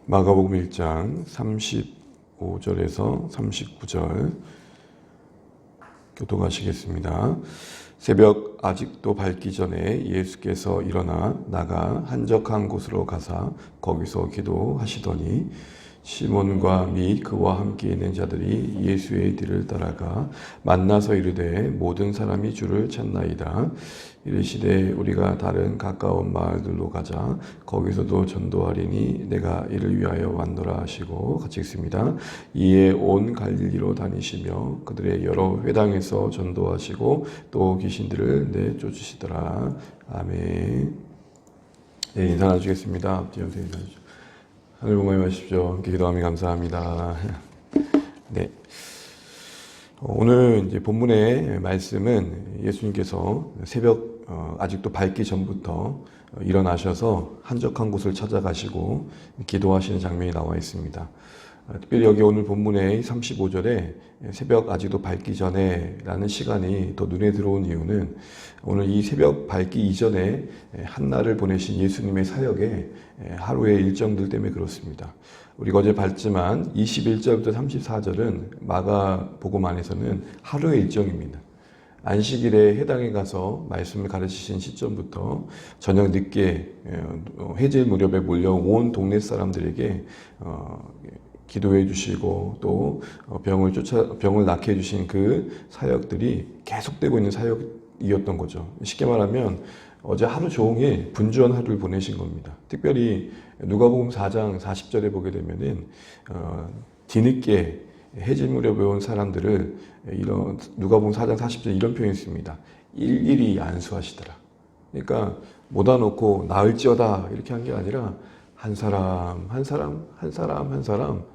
마가복음 1장 35절에서 39절 교독하시겠습니다. 새벽 아직도 밝기 전에 예수께서 일어나 나가 한적한 곳으로 가사 거기서 기도하시더니 시몬과 및 그와 함께 있는 자들이 예수의 뒤를 따라가 만나서 이르되 모든 사람이 주를 찾나이다. 이르시되 우리가 다른 가까운 마을들로 가자. 거기서도 전도하리니 내가 이를 위하여 왔노라 하시고 같이 읽습니다. 이에 온 갈릴리로 다니시며 그들의 여러 회당에서 전도하시고 또 귀신들을 내쫓으시더라. 아멘. 네, 인사 나누겠습니다. 앞뒤 연세 인사 주시죠. 하늘 복만 하십시오. 함께 기도하며 감사합니다. 네. 오늘 이제 본문의 말씀은 예수님께서 새벽 아직도 밝기 전부터 일어나셔서 한적한 곳을 찾아가시고 기도하시는 장면이 나와 있습니다. 특별히 여기 오늘 본문의 35절에 새벽 아직도 밝기 전에 라는 시간이 더 눈에 들어온 이유는 오늘 이 새벽 밝기 이전에 한날을 보내신 예수님의 사역의 하루의 일정들 때문에 그렇습니다. 우리가 어제 봤지만 21절부터 34절은 마가복음 안에서는 하루의 일정입니다. 안식일에 해당에 가서 말씀을 가르치신 시점부터 저녁 늦게 해질 무렵에 몰려온 온 동네 사람들에게 기도해 주시고 또 병을 낫게 해 주신 그 사역들이 계속되고 있는 사역이었던 거죠. 쉽게 말하면 어제 하루 종일 분주한 하루를 보내신 겁니다. 특별히 누가복음 4장 40절에 보게 되면은 뒤늦게 해질 무렵에 온 사람들을 이런 누가복음 4장 40절 이런 표현이 있습니다. 일일이 안수하시더라. 그러니까 모아 놓고 나을지어다 이렇게 한 게 아니라 한 사람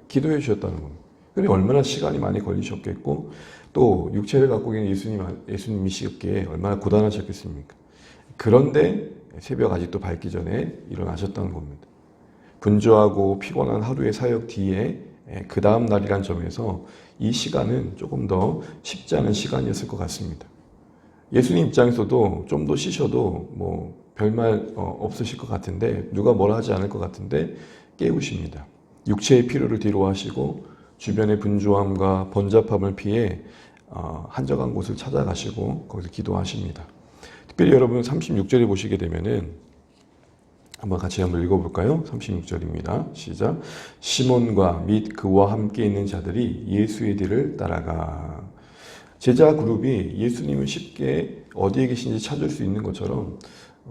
기도해 주셨다는 겁니다. 그래 얼마나 시간이 많이 걸리셨겠고 또 육체를 갖고 계신 예수님이시기에 얼마나 고단하셨겠습니까? 그런데 새벽 아직도 밝기 전에 일어나셨다는 겁니다. 분주하고 피곤한 하루의 사역 뒤에 그 다음 날이란 점에서 이 시간은 조금 더 쉽지 않은 시간이었을 것 같습니다. 예수님 입장에서도 좀 더 쉬셔도 뭐 별말 없으실 것 같은데 누가 뭐라 하지 않을 것 같은데 깨우십니다. 육체의 피로를 뒤로 하시고 주변의 분주함과 번잡함을 피해 한적한 곳을 찾아가시고 거기서 기도하십니다. 특별히 여러분 36절에 보시게 되면은 한번 같이 한번 읽어볼까요? 36절입니다. 시작. 시몬과 및 그와 함께 있는 자들이 예수의 뒤를 따라가. 제자 그룹이 예수님을 쉽게 어디에 계신지 찾을 수 있는 것처럼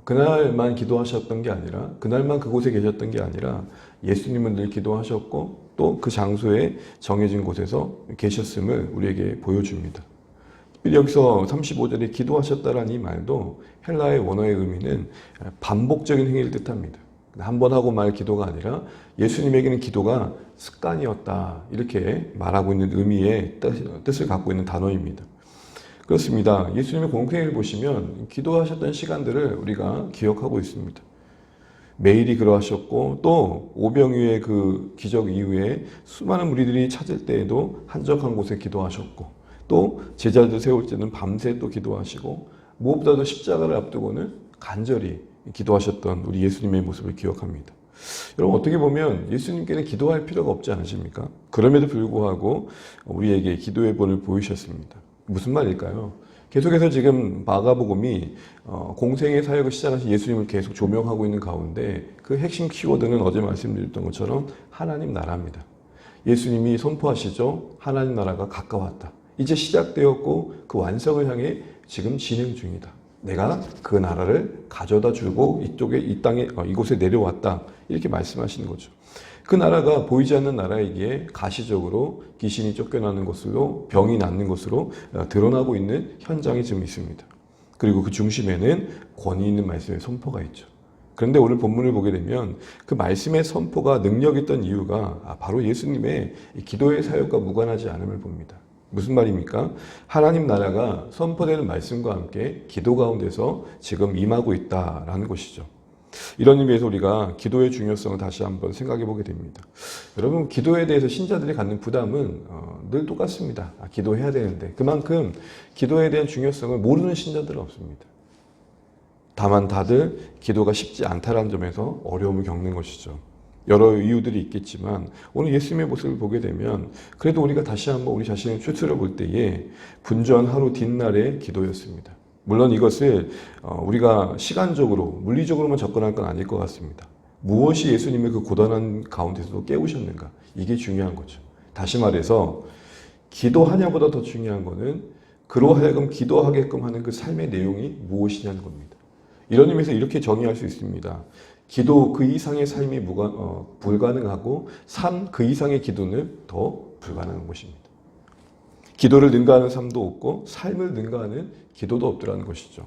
그날만 기도하셨던 게 아니라 그날만 그곳에 계셨던 게 아니라 예수님은 늘 기도하셨고 또 그 장소에 정해진 곳에서 계셨음을 우리에게 보여줍니다. 여기서 35절에 기도하셨다라는 이 말도 헬라의 원어의 의미는 반복적인 행위를 뜻합니다. 한 번 하고 말 기도가 아니라 예수님에게는 기도가 습관이었다 이렇게 말하고 있는 의미의 뜻을 갖고 있는 단어입니다. 그렇습니다. 예수님의 공생애를 보시면 기도하셨던 시간들을 우리가 기억하고 있습니다. 매일이 그러하셨고 또 오병이의 그 기적 이후에 수많은 무리들이 찾을 때에도 한적한 곳에 기도하셨고 또 제자들 세울 때는 밤새 또 기도하시고 무엇보다도 십자가를 앞두고는 간절히 기도하셨던 우리 예수님의 모습을 기억합니다. 여러분 어떻게 보면 예수님께는 기도할 필요가 없지 않으십니까? 그럼에도 불구하고 우리에게 기도의 본을 보이셨습니다. 무슨 말일까요? 계속해서 지금 마가복음이 공생의 사역을 시작하신 예수님을 계속 조명하고 있는 가운데 그 핵심 키워드는 어제 말씀드렸던 것처럼 하나님 나라입니다. 예수님이 선포하시죠. 하나님 나라가 가까웠다. 이제 시작되었고 그 완성을 향해 지금 진행 중이다. 내가 그 나라를 가져다 주고 이 땅에 이곳에 내려왔다. 이렇게 말씀하시는 거죠. 그 나라가 보이지 않는 나라이기에 가시적으로 귀신이 쫓겨나는 것으로 병이 낫는 것으로 드러나고 있는 현장이 지금 있습니다. 그리고 그 중심에는 권위 있는 말씀의 선포가 있죠. 그런데 오늘 본문을 보게 되면 그 말씀의 선포가 능력 있던 이유가 바로 예수님의 기도의 사역과 무관하지 않음을 봅니다. 무슨 말입니까? 하나님 나라가 선포되는 말씀과 함께 기도 가운데서 지금 임하고 있다라는 것이죠. 이런 의미에서 우리가 기도의 중요성을 다시 한번 생각해 보게 됩니다. 여러분 기도에 대해서 신자들이 갖는 부담은 늘 똑같습니다. 기도해야 되는데 그만큼 기도에 대한 중요성을 모르는 신자들은 없습니다. 다만 다들 기도가 쉽지 않다는 점에서 어려움을 겪는 것이죠. 여러 이유들이 있겠지만 오늘 예수님의 모습을 보게 되면 그래도 우리가 다시 한번 우리 자신을 추스려 볼 때에 분주한 하루 뒷날의 기도였습니다. 물론 이것을 우리가 시간적으로 물리적으로만 접근할 건 아닐 것 같습니다. 무엇이 예수님의 그 고단한 가운데서도 깨우셨는가? 이게 중요한 거죠. 다시 말해서 기도하냐보다 더 중요한 거는 그로 하여금 기도하게끔 하는 그 삶의 내용이 무엇이냐는 겁니다. 이런 의미에서 이렇게 정의할 수 있습니다. 기도 그 이상의 삶이 불가능하고 삶 그 이상의 기도는 더 불가능한 것입니다. 기도를 능가하는 삶도 없고 삶을 능가하는 기도도 없더라는 것이죠.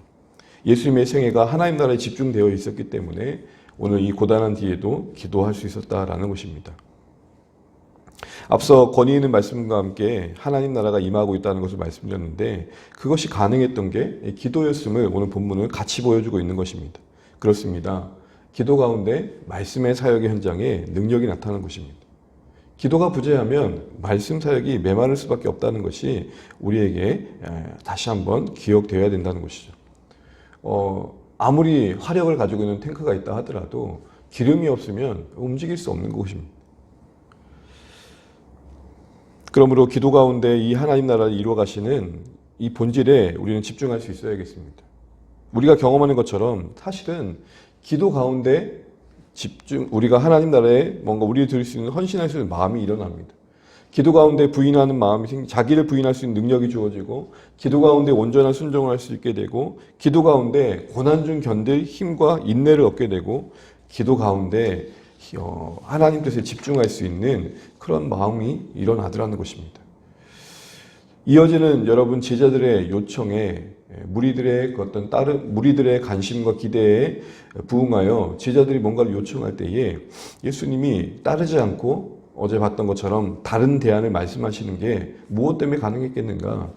예수님의 생애가 하나님 나라에 집중되어 있었기 때문에 오늘 이 고단한 뒤에도 기도할 수 있었다라는 것입니다. 앞서 권위 있는 말씀과 함께 하나님 나라가 임하고 있다는 것을 말씀드렸는데 그것이 가능했던 게 기도였음을 오늘 본문은 같이 보여주고 있는 것입니다. 그렇습니다. 기도 가운데 말씀의 사역의 현장에 능력이 나타나는 것입니다. 기도가 부재하면 말씀 사역이 메마를 수밖에 없다는 것이 우리에게 다시 한번 기억되어야 된다는 것이죠. 아무리 화력을 가지고 있는 탱크가 있다 하더라도 기름이 없으면 움직일 수 없는 것입니다. 그러므로 기도 가운데 이 하나님 나라를 이루어 가시는 이 본질에 우리는 집중할 수 있어야겠습니다. 우리가 경험하는 것처럼 사실은 기도 가운데 우리가 하나님 나라에 뭔가 우리를 드릴 수 있는 헌신할 수 있는 마음이 일어납니다. 기도 가운데 부인하는 마음이 자기를 부인할 수 있는 능력이 주어지고 기도 가운데 온전한 순종을 할 수 있게 되고 기도 가운데 고난 중 견딜 힘과 인내를 얻게 되고 기도 가운데 하나님 뜻에 집중할 수 있는 그런 마음이 일어나더라는 것입니다. 이어지는 여러분 제자들의 요청에 무리들의 관심과 기대에 부응하여 제자들이 뭔가를 요청할 때에 예수님이 따르지 않고 어제 봤던 것처럼 다른 대안을 말씀하시는 게 무엇 때문에 가능했겠는가?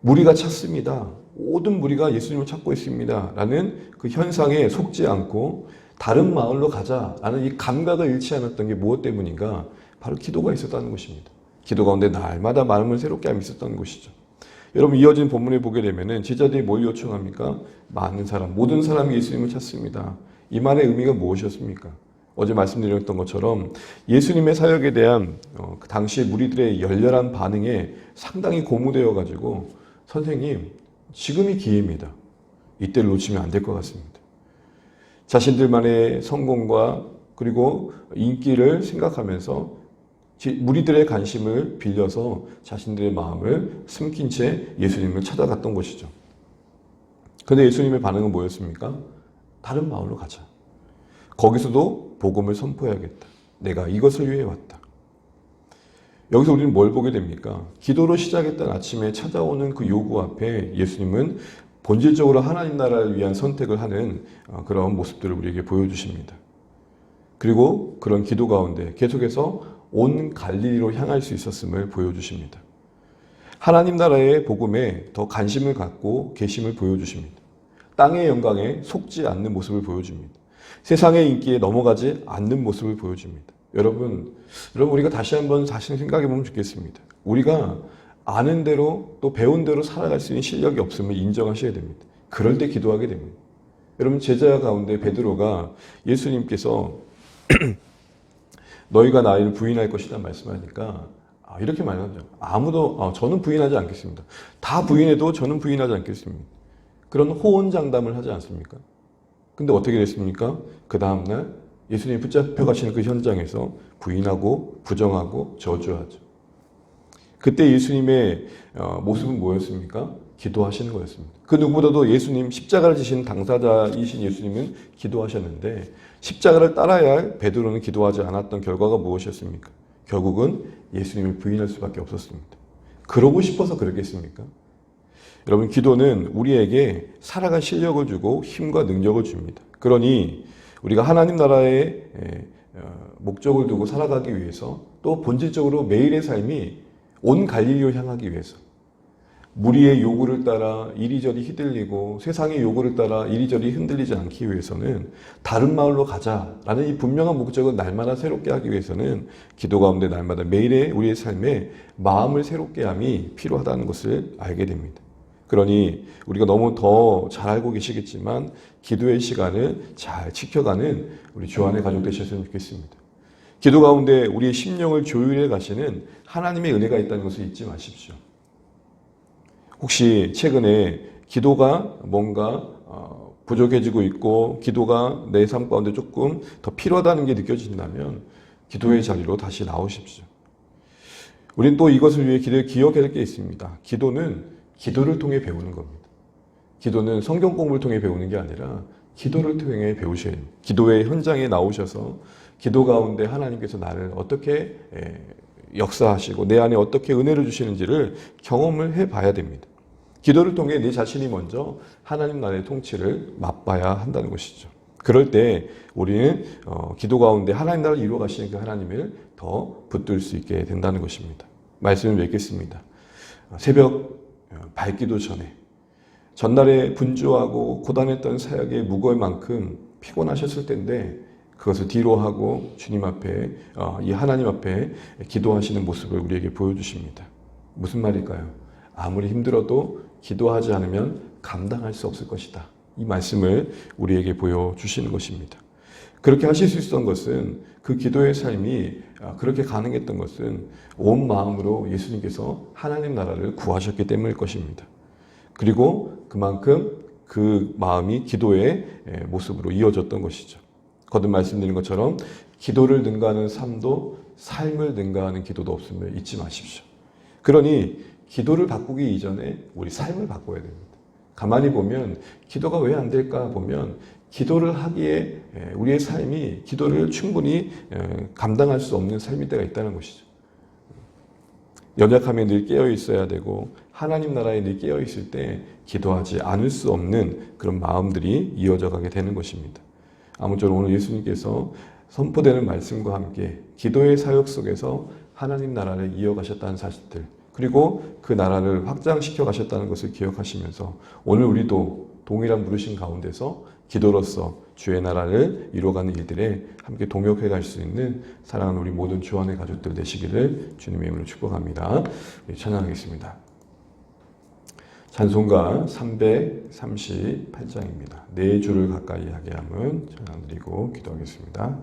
무리가 찾습니다. 모든 무리가 예수님을 찾고 있습니다. 라는 그 현상에 속지 않고 다른 마을로 가자라는 이 감각을 잃지 않았던 게 무엇 때문인가? 바로 기도가 있었다는 것입니다. 기도 가운데 날마다 마음을 새롭게 함이 있었다는 것이죠. 여러분 이어진 본문을 보게 되면은 제자들이 뭘 요청합니까? 많은 사람, 모든 사람이 예수님을 찾습니다. 이 말의 의미가 무엇이었습니까? 어제 말씀드렸던 것처럼 예수님의 사역에 대한 그 당시 무리들의 열렬한 반응에 상당히 고무되어 가지고 선생님 지금이 기회입니다. 이때를 놓치면 안 될 것 같습니다. 자신들만의 성공과 그리고 인기를 생각하면서 무리들의 관심을 빌려서 자신들의 마음을 숨긴 채 예수님을 찾아갔던 것이죠. 그런데 예수님의 반응은 뭐였습니까? 다른 마을로 가자. 거기서도 복음을 선포해야겠다. 내가 이것을 위해 왔다. 여기서 우리는 뭘 보게 됩니까? 기도로 시작했던 아침에 찾아오는 그 요구 앞에 예수님은 본질적으로 하나님 나라를 위한 선택을 하는 그런 모습들을 우리에게 보여주십니다. 그리고 그런 기도 가운데 계속해서 온 갈릴리로 향할 수 있었음을 보여주십니다. 하나님 나라의 복음에 더 관심을 갖고 계심을 보여주십니다. 땅의 영광에 속지 않는 모습을 보여줍니다. 세상의 인기에 넘어가지 않는 모습을 보여줍니다. 여러분 우리가 다시 한번 자신을 생각해 보면 좋겠습니다. 우리가 아는 대로 또 배운 대로 살아갈 수 있는 실력이 없음을 인정하셔야 됩니다. 그럴 때 기도하게 됩니다. 여러분 제자 가운데 베드로가 예수님께서 너희가 나를 부인할 것이다 말씀하니까 이렇게 말하죠. 아무도 저는 부인하지 않겠습니다. 다 부인해도 저는 부인하지 않겠습니다. 그런 호언장담을 하지 않습니까? 근데 어떻게 됐습니까? 그 다음날 예수님이 붙잡혀 가시는 그 현장에서 부인하고 부정하고 저주하죠. 그때 예수님의 모습은 뭐였습니까? 기도하시는 거였습니다. 그 누구보다도 예수님 십자가를 지신 당사자이신 예수님은 기도하셨는데 십자가를 따라야 할 베드로는 기도하지 않았던 결과가 무엇이었습니까? 결국은 예수님을 부인할 수밖에 없었습니다. 그러고 싶어서 그랬겠습니까? 여러분 기도는 우리에게 살아갈 실력을 주고 힘과 능력을 줍니다. 그러니 우리가 하나님 나라의 목적을 두고 살아가기 위해서 또 본질적으로 매일의 삶이 온 갈릴리로 향하기 위해서 무리의 요구를 따라 이리저리 휘둘리고 세상의 요구를 따라 이리저리 흔들리지 않기 위해서는 다른 마을로 가자라는 이 분명한 목적을 날마다 새롭게 하기 위해서는 기도 가운데 날마다 매일의 우리의 삶에 마음을 새롭게 함이 필요하다는 것을 알게 됩니다. 그러니 우리가 너무 더 잘 알고 계시겠지만 기도의 시간을 잘 지켜가는 우리 주안의 가족 되셨으면 좋겠습니다. 기도 가운데 우리의 심령을 조율해 가시는 하나님의 은혜가 있다는 것을 잊지 마십시오. 혹시 최근에 기도가 뭔가 부족해지고 있고 기도가 내 삶 가운데 조금 더 필요하다는 게 느껴진다면 기도의 자리로 다시 나오십시오. 우리는 또 이것을 위해 기억해야 할 게 있습니다. 기도는 기도를 통해 배우는 겁니다. 기도는 성경 공부를 통해 배우는 게 아니라 기도를 통해 배우셔야 됩니다. 기도의 현장에 나오셔서 기도 가운데 하나님께서 나를 어떻게 역사하시고 내 안에 어떻게 은혜를 주시는지를 경험을 해봐야 됩니다. 기도를 통해 내 자신이 먼저 하나님 나라의 통치를 맛봐야 한다는 것이죠. 그럴 때 우리는 기도 가운데 하나님 나라를 이루어 가시는 그 하나님을 더 붙들 수 있게 된다는 것입니다. 말씀을 맺겠습니다. 새벽 밝기도 전에 전날에 분주하고 고단했던 사역의 무거울 만큼 피곤하셨을 텐데 그것을 뒤로 하고 주님 앞에 이 하나님 앞에 기도하시는 모습을 우리에게 보여주십니다. 무슨 말일까요? 아무리 힘들어도 기도하지 않으면 감당할 수 없을 것이다. 이 말씀을 우리에게 보여주시는 것입니다. 그렇게 하실 수 있었던 것은 그 기도의 삶이 그렇게 가능했던 것은 온 마음으로 예수님께서 하나님 나라를 구하셨기 때문일 것입니다. 그리고 그만큼 그 마음이 기도의 모습으로 이어졌던 것이죠. 거듭 말씀드린 것처럼 기도를 능가하는 삶도 삶을 능가하는 기도도 없음을 잊지 마십시오. 그러니 기도를 바꾸기 이전에 우리 삶을 바꿔야 됩니다. 가만히 보면 기도가 왜 안 될까 보면 기도를 하기에 우리의 삶이 기도를 충분히 감당할 수 없는 삶일 때가 있다는 것이죠. 연약함에 늘 깨어 있어야 되고 하나님 나라에 늘 깨어 있을 때 기도하지 않을 수 없는 그런 마음들이 이어져 가게 되는 것입니다. 아무쪼록 오늘 예수님께서 선포되는 말씀과 함께 기도의 사역 속에서 하나님 나라를 이어가셨다는 사실들, 그리고 그 나라를 확장시켜 가셨다는 것을 기억하시면서 오늘 우리도 동일한 부르심 가운데서 기도로서 주의 나라를 이루어가는 일들에 함께 동역해 갈 수 있는 사랑하는 우리 모든 주안의 가족들 되시기를 주님의 이름으로 축복합니다. 찬양하겠습니다. 찬송가 338장입니다. 내 주를 가까이 하게 함은 찬양드리고 기도하겠습니다.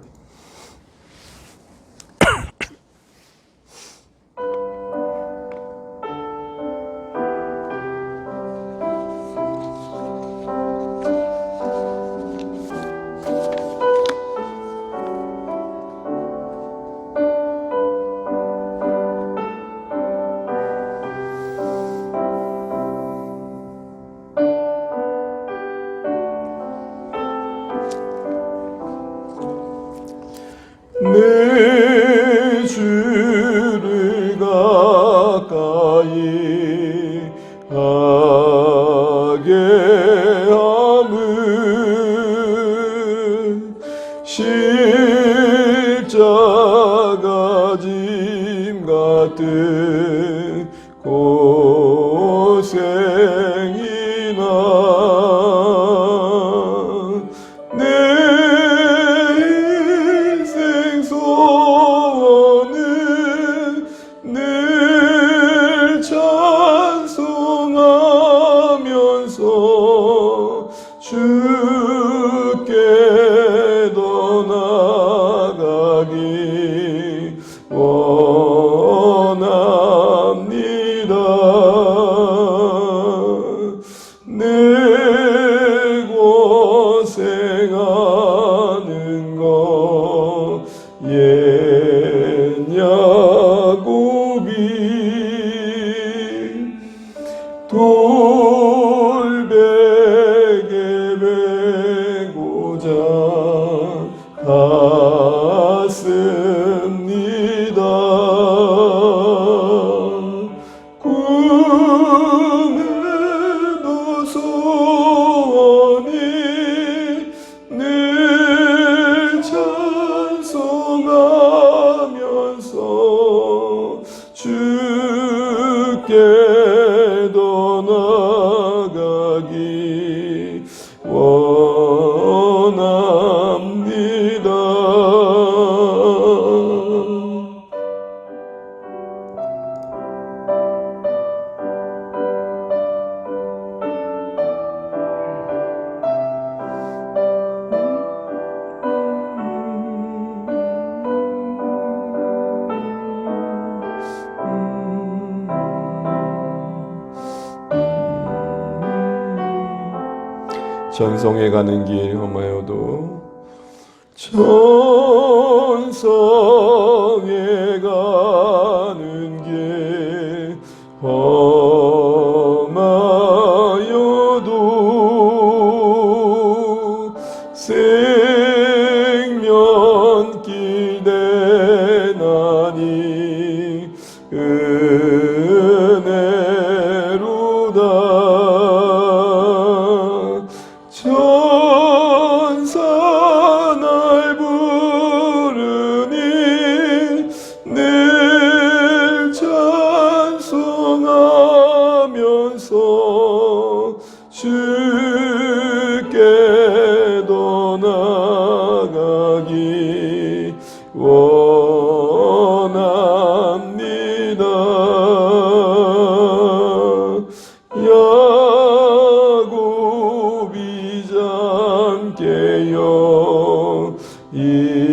내 주를 가까이 하게 함은 십자가 짐 같은 고생이나 내 늘 찬송하면서 주께 더 나아가기 원합니다. 내 고생하는 것 야곱이 돌베개 메고자 갔습니다. 꿈에도 소원이 늘 찬송하면서 주께 더 나아가기 원합니다. 전성에 가는 길 험하여도 전성에 가는 길 험하여도 생명길 대나니 은혜로다. 천사 날 부르니 늘 찬송하면서 주께도 나가기 원합니다. 야곱이 잠깨어 일어나는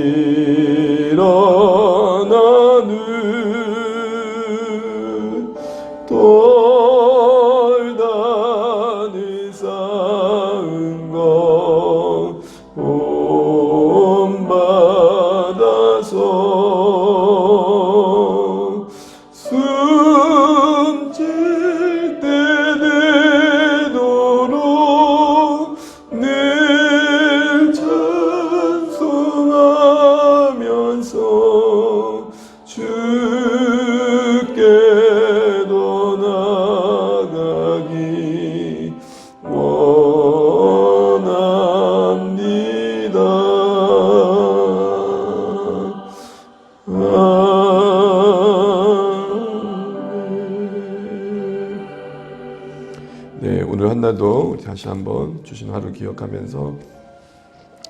돌단을 쌓은 것 본받아서 숨질 때 되도록 늘 찬송하면서 주께도 나가기 원합니다. 네, 오늘 한날도 우리 다시 한번 주신 하루 기억하면서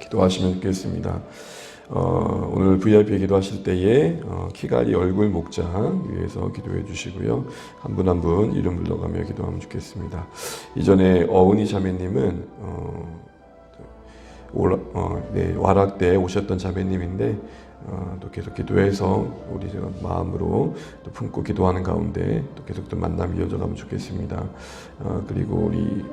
기도하시면 좋겠습니다. 오늘 VIP에 기도하실 때에 키가리 얼굴 목장 위에서 기도해 주시고요. 한 분 한 분 이름 불러가며 기도하면 좋겠습니다. 이전에 어은이 자매님은 와락 때 오셨던 자매님인데 또 계속 기도해서 우리 마음으로 또 품고 기도하는 가운데 또 계속 또 만남이 이어져가면 좋겠습니다. 그리고 우리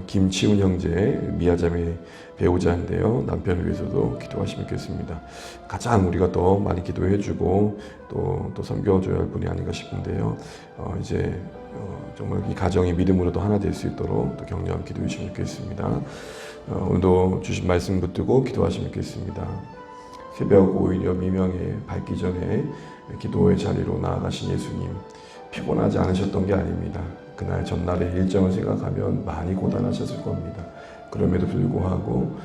김치훈 형제 미아자매 배우자인데요. 남편을 위해서도 기도하시면 좋겠습니다. 가장 우리가 더 많이 기도해주고 또 섬겨줘야 할 분이 아닌가 싶은데요. 이제 정말 이 가정이 믿음으로도 하나 될 수 있도록 또 격려하며 기도해 주시면 좋겠습니다. 오늘도 주신 말씀 붙들고 기도하시면 좋겠습니다. 새벽 오히려 미명에 밝기 전에 기도의 자리로 나아가신 예수님, 피곤하지 않으셨던 게 아닙니다. 그날 전날의 일정을 생각하면 많이 고단하셨을 겁니다. 그럼에도 불구하고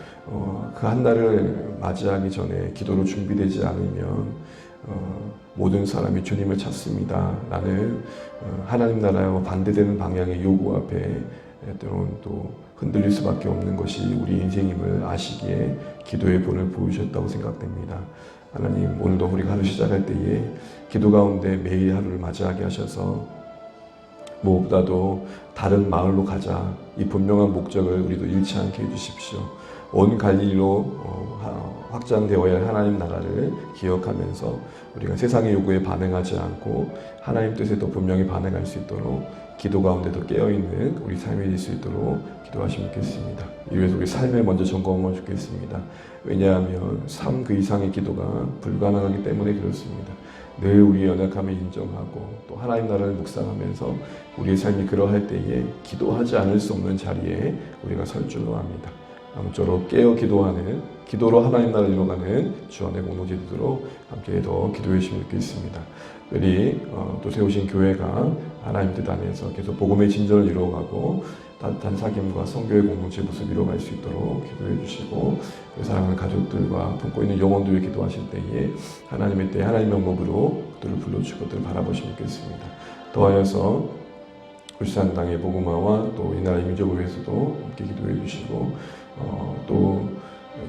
그 한날을 맞이하기 전에 기도로 준비되지 않으면 모든 사람이 주님을 찾습니다 라는 하나님 나라와 반대되는 방향의 요구 앞에 때로는 또 흔들릴 수밖에 없는 것이 우리 인생임을 아시기에 기도의 본을 보여주셨다고 생각됩니다. 하나님, 오늘도 우리가 하루 시작할 때에 기도 가운데 매일 하루를 맞이하게 하셔서 무엇보다도 다른 마을로 가자, 이 분명한 목적을 우리도 잃지 않게 해주십시오. 온 갈릴리로 확장되어야 할 하나님 나라를 기억하면서 우리가 세상의 요구에 반응하지 않고 하나님 뜻에 더 분명히 반응할 수 있도록 기도 가운데도 깨어있는 우리 삶이 될 수 있도록 기도하시면 좋겠습니다. 이외에도 우리 삶을 먼저 점검하면 좋겠습니다. 왜냐하면 삶 그 이상의 기도가 불가능하기 때문에 그렇습니다. 늘 우리의 연약함을 인정하고 또 하나님 나라를 묵상하면서 우리의 삶이 그러할 때에 기도하지 않을 수 없는 자리에 우리가 설 줄로 압니다. 아무쪼록 깨어 기도하는, 기도로 하나님 나라를 이뤄가는 주안의 공동체 되도록 함께 더 기도해 주시면 좋겠습니다. 특별히 또 세우신 교회가 하나님 뜻 안에서 계속 복음의 진전을 이루어가고 단사김과 성교의 공동체 모습 이루어갈 수 있도록 기도해 주시고, 사랑하는 가족들과 품고 있는 영혼들을 기도하실 때에 하나님의 때 하나님의 방법으로 그들을 불러주시고 그들을 바라보시면 좋겠습니다. 더하여서 울산당의 복음화와 또 이 나라 민족을 위해서도 함께 기도해 주시고 또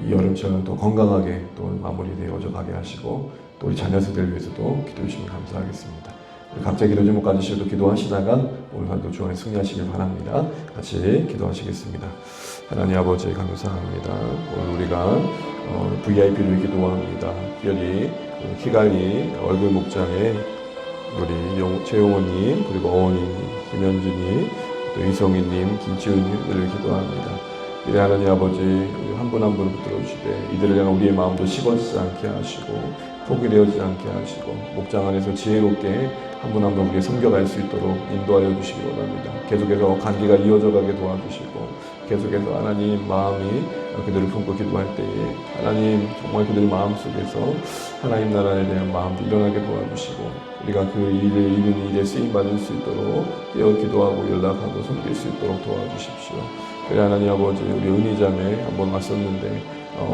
이 여름철은 또 건강하게 또 마무리되어져 가게 하시고 또 우리 자녀들을 위해서도 기도해 주시면 감사하겠습니다. 각자 기도 제목 가지시고 기도하시다가 오늘 하루도 주 안에 승리하시길 바랍니다. 같이 기도하시겠습니다. 하나님 아버지 감사합니다. 오늘 우리가 VIP를 기도합니다. 특별히 키갈리 얼굴 목장에 우리 최용호님, 그리고 어원님, 김현주님, 또 이성희님, 김지훈님들을 기도합니다. 우리 하나님 아버지 한 분 한 분을 붙들어 주시되 이들을 향한 우리의 마음도 식어지지 않게 하시고 포기되어지지 않게 하시고 목장 안에서 지혜롭게 한 분 한 분 우리가 섬겨갈 수 있도록 인도하여 주시기 원합니다. 계속해서 관계가 이어져 가게 도와주시고 계속해서 하나님 마음이 그들을 품고 기도할 때에 하나님 정말 그들 마음속에서 하나님 나라에 대한 마음도 일어나게 도와주시고 우리가 그 일을 이루는 일에 쓰임받을 수 있도록 깨어 기도하고 연락하고 섬길 수 있도록 도와주십시오. 그래 하나님 아버지 우리 은희자매 한번 왔었는데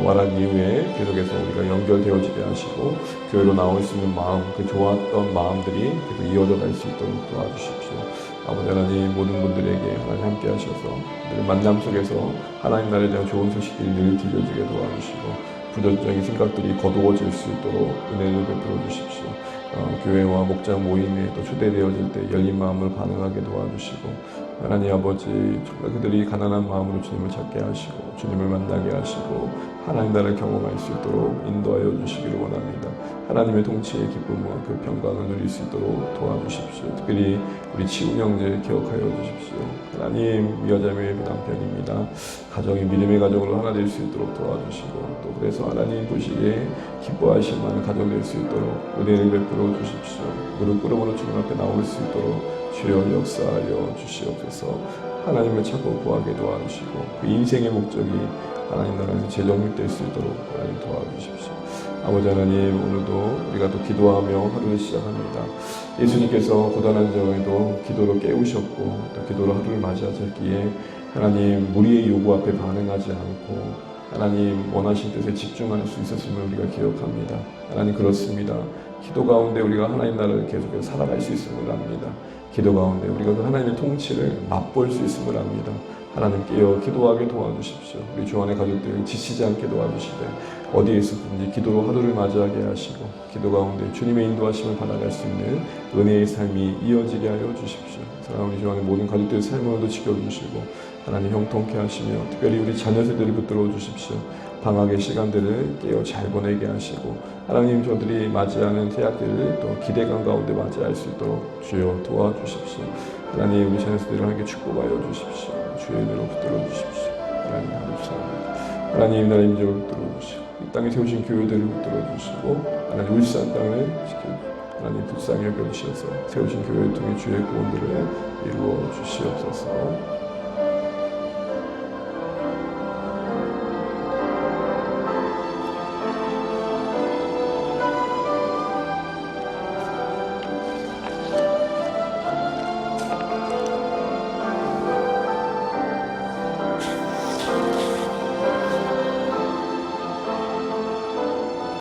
와락 이후에 계속해서 우리가 연결되어지게 하시고 교회로 나올 수 있는 마음 그 좋았던 마음들이 계속 이어져 갈 수 있도록 도와주십시오. 아버지 하나님 모든 분들에게 하나님 함께 하셔서 늘 만남 속에서 하나님 나라에 대한 좋은 소식들이 늘 들려지게 도와주시고 부정적인 생각들이 거두어질 수 있도록 은혜를 베풀어 주십시오. 교회와 목장 모임에 또 초대되어질 때 열린 마음을 반응하게 도와주시고 하나님 아버지 정말 그들이 가난한 마음으로 주님을 찾게 하시고 주님을 만나게 하시고 하나님 나라를 경험할 수 있도록 인도하여 주시기를 원합니다. 하나님의 통치의 기쁨과 그 평강을 누릴 수 있도록 도와주십시오. 특별히 우리 치훈 형제 기억하여 주십시오. 하나님 위아자매의 남편입니다. 가정이 믿음의 가정으로 하나 될 수 있도록 도와주시고 또 그래서 하나님 보시기에 기뻐하실 만한 가정 될 수 있도록 은혜를 베풀어 주십시오. 무릎 꿇음으로 주님 앞에 나올 수 있도록 주여 역사하여 주시옵소서. 하나님을 찾고 구하게 도와주시고 그 인생의 목적이 하나님 나라에서 재정립될 수 있도록 하나님 도와주십시오. 아버지 하나님 오늘도 우리가 또 기도하며 하루를 시작합니다. 예수님께서 고단한 저에도 기도로 깨우셨고 또 기도로 하루를 맞이하셨기에 하나님 무리의 요구 앞에 반응하지 않고 하나님 원하신 뜻에 집중할 수 있었음을 우리가 기억합니다. 하나님 그렇습니다. 기도 가운데 우리가 하나님 나라를 계속해서 살아갈 수 있음을 압니다. 기도 가운데 우리가 그 하나님의 통치를 맛볼 수 있음을 압니다. 하나님 깨어 기도하게 도와주십시오. 우리 주 안의 가족들 지치지 않게 도와주시되 어디에 있든지 기도로 하루를 맞이하게 하시고 기도 가운데 주님의 인도하심을 받아갈 수 있는 은혜의 삶이 이어지게 하여 주십시오. 사랑하는 우리 주 안의 모든 가족들의 삶을 지켜주시고 하나님 형통케 하시며 특별히 우리 자녀들을 붙들어 주십시오. 방학의 시간들을 깨어 잘 보내게 하시고 하나님 저들이 맞이하는 태학들을 또 기대감 가운데 맞이할 수 있도록 주여 도와주십시오. 하나님 우리 자녀들을 하나님께 축복하여 주십시오. 주의 은혜로 붙들어 주십시오. 하나님 감사합니다. 하나님 나라의 임재를 붙들어 주시고 이 땅에 세우신 교회들을 붙들어 주시고 하나님 울산 땅을 하나님 불쌍히 여겨주셔서 세우신 교회를 통해 주의 구원들을 이루어 주시옵소서.